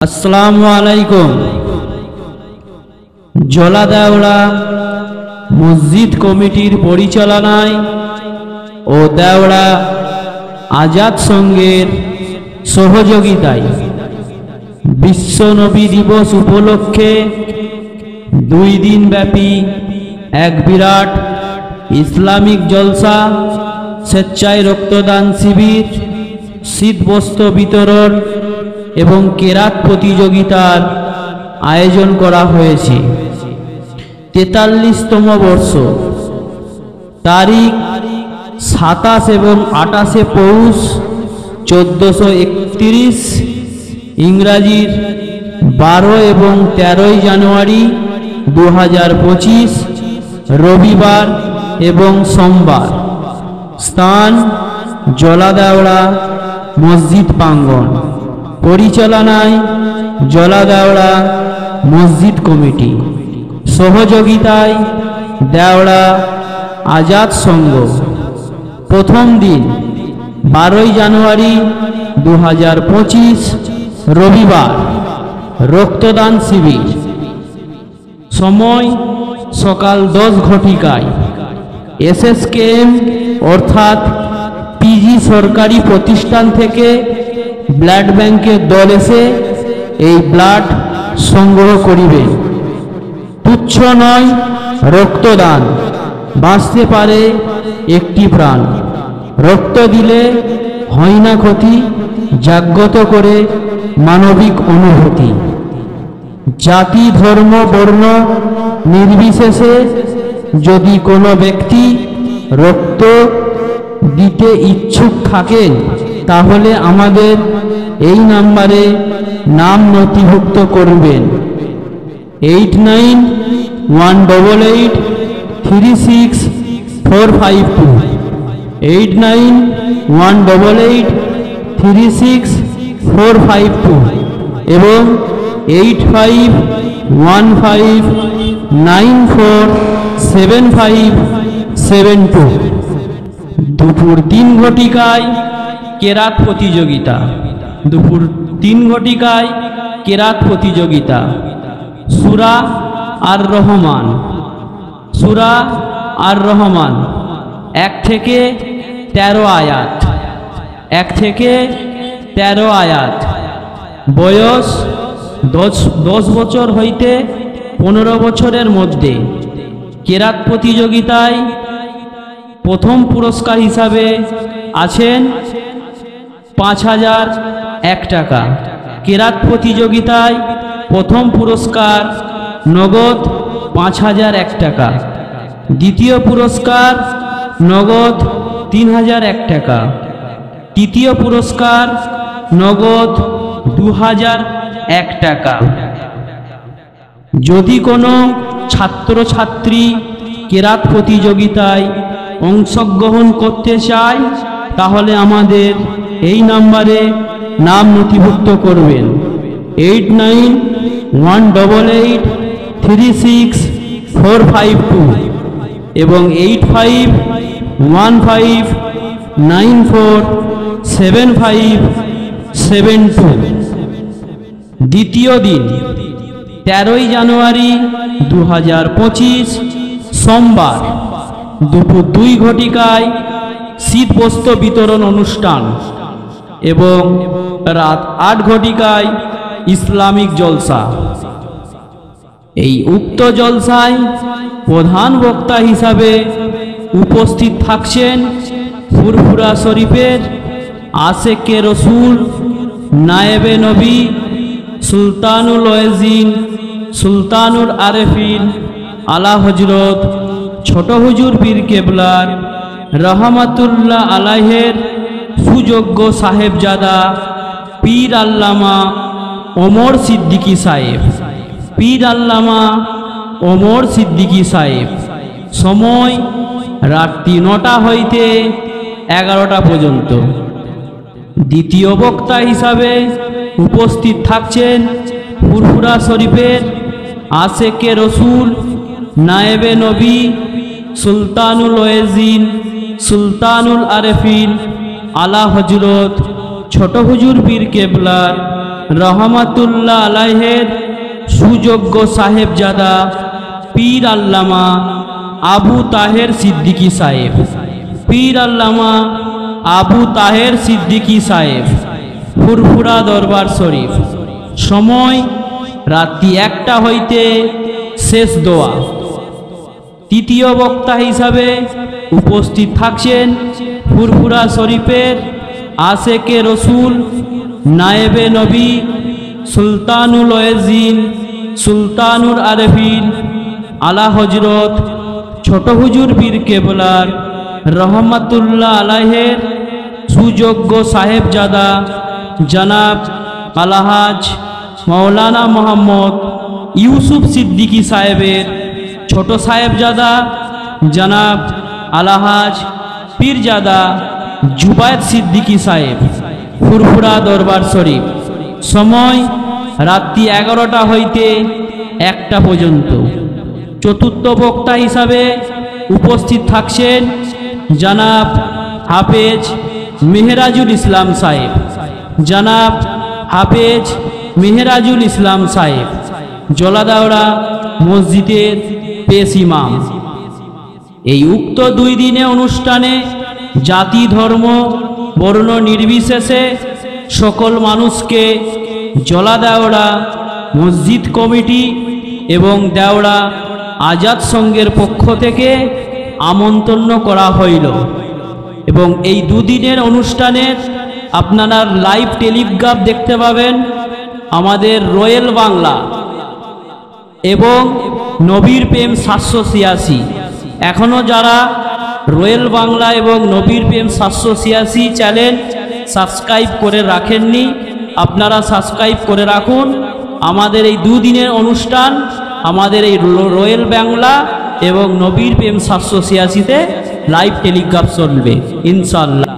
আসসালামু আলাইকুম। জলাদেওড়া মসজিদ কমিটির পরিচালনায় ও দেওড়া আজাদ সংঘের সহযোগিতায় বিশ্ব নবী দিবস উপলক্ষে 2 দিন ব্যাপী এক বিরাট ইসলামিক জলসা, স্বেচ্ছায় রক্তদান শিবির, শীতবস্ত্র বিতরণ এবং কেরাত প্রতিযোগিতার আয়োজন করা হয়েছে। 43তম বর্ষ, তারিখ 27 এবং 28 পৌষ 1431, ইংরাজির 12 এবং 13 জানুয়ারি 2025, রবিবার এবং সোমবার। স্থান জলাদেওড়া মসজিদ প্রাঙ্গণ। পরিচালনায় জলাদেওড়া মসজিদ কমিটি। সহযোগিতায় দেওড়া আজাদ সংঘ। প্রথম দিন 12 জানুয়ারি 2025, রবিবার, রক্তদান শিবির। সময় সকাল 10 ঘটিকায়। SSKM অর্থাৎ পিজি সরকারি প্রতিষ্ঠান থেকে ব্লাড ব্যাংকের দল এসে এই ব্লাড সংগ্রহ করিবে। তুচ্ছ নয় রক্তদান, বাঁচতে পারে একটি প্রাণ। রক্ত দিলে হয় না ক্ষতি, জাগ্রত করে মানবিক অনুভূতি। জাতি ধর্ম বর্ণ নির্বিশেষে যদি কোনো ব্যক্তি রক্ত দিতে ইচ্ছুক থাকেন তাহলে আমাদের এই নাম্বারে নাম নথিভুক্ত করবেন। 8918836452, 8918836452 এবং 8515947572। দুপুর 3 ঘটিকায় কেরাত প্রতিযোগিতা। দুপুর 3 ঘটিকায় কেরাত প্রতিযোগিতা। সূরা আর রহমান। সূরা আর রহমান 1 থেকে 13 আয়াত। 1 থেকে 13 আয়াত। বয়স 10 বছর হইতে 15 বছরের মধ্যে। কেরাত প্রতিযোগিতায় প্রথম পুরস্কার হিসাবে আছেন 5001 টাকা। কেরাত প্রতিযোগিতায় প্রথম পুরস্কার নগদ 5001 টাকা। দ্বিতীয় পুরস্কার নগদ 3001 টাকা। তৃতীয় পুরস্কার নগদ 2001 টাকা। যদি কোনো ছাত্রছাত্রী কেরাত প্রতিযোগিতায় অংশগ্রহণ করতে চায় তাহলে আমাদের এই নাম্বারে নাম নথিভুক্ত করবেন। 8918836452 এবং 8515947572। দ্বিতীয় দিন 13 জানুয়ারি 2025, সোমবার, দুপুর 2 ঘটিকায় শীতবস্ত্র বিতরণ অনুষ্ঠান এবং রাত 8 ঘটিকায় ইসলামিক জলসা। এই উক্ত জলসায় প্রধান বক্তা হিসাবে উপস্থিত থাকছেন ফুরফুরা শরীফের আশেকে রসুল, নায়েবে নবী, সুলতানুল ওয়াজিন, সুলতানুল আরেফিন, আলা হজরত ছোট হুজুর পীর কেবলার রহমাতুল্লাহ আলাইহের সুযোগ্য সাহেবজাদা পীর আল্লামা ওমর সিদ্দিকী সাহেব। পীর আল্লামা ওমর সিদ্দিকী সাহেব। সময় রাত্রি 9টা হইতে 11টা পর্যন্ত। দ্বিতীয় বক্তা হিসাবে উপস্থিত থাকছেন ফুরফুরা শরীফের আশেকে রসুল, নায়েবে নবী, সুলতানুল ওয়াজিন, সুলতানুল আরেফিন, আলা হজরত ছোট হুজুর পীর কেবলার রহমাতুল্লাহ আলাইহের সুযোগ্য সাহেবজাদা পীর আল্লামা আবু তাহের সিদ্দিকী সাহেব, পীর আল্লামা আবু তাহের সিদ্দিকী সাহেব, ফুরফুরা দরবার শরীফ। সময় রাত্রি 1টা হইতে শেষ দোয়া। তৃতীয় বক্তা হিসাবে উপস্থিত থাকছেন ফুরফুরা শরীফের আশেকে রসুল, নায়েবে নবী, সুলতানুল ওয়াজিন, সুলতানুল আরেফিন, আলা হজরত ছোট হুজুর পীর কেবলার রহমাতুল্লাহ আলাইহের সুযোগ্য সাহেবজাদা জনাব আলহাজ মৌলানা মোহাম্মদ ইউসুফ সিদ্দিকী সাহেবের ছোট সাহেবজাদা জনাব আলহাজ পীরজাদা জুবায়ের সিদ্দিকী সাহেব, ফুরফুরা দরবার শরীফ। সময় রাত্রি 11টা হইতে 1টা পর্যন্ত। চতুর্থ বক্তা হিসাবে উপস্থিত থাকছেন জনাব হাফেজ মেহরাজুল ইসলাম সাহেব, জনাব হাফেজ মেহরাজুল ইসলাম সাহেব, জলাদাওড়া মসজিদের পেশ ইমাম। এই উক্ত 2 দিনে অনুষ্ঠানে জাতি ধর্ম বর্ণ নির্বিশেষে সকল মানুষকে জলাদাওড়া মসজিদ কমিটি এবং দেওড়া আজাদ সংঘের পক্ষ থেকে আমন্ত্রণ করা হইল। এবং এই 2 দিনের অনুষ্ঠানের আপনারা লাইভ টেলিগ্রাফ দেখতে পাবেন আমাদের রয়্যাল বাংলা এবং নবীর প্রেম 786। এখনও যারা রয়্যাল বাংলা এবং নবীর প্রেম 786 চ্যানেল সাবস্ক্রাইব করে রাখেননি, আপনারা সাবস্ক্রাইব করে রাখুন। আমাদের এই 2 দিনের অনুষ্ঠান আমাদের এই রয়্যাল বাংলা এবং নবীর প্রেম 786-তে লাইভ টেলিগ্রাফ চলবে ইনশাআল্লাহ।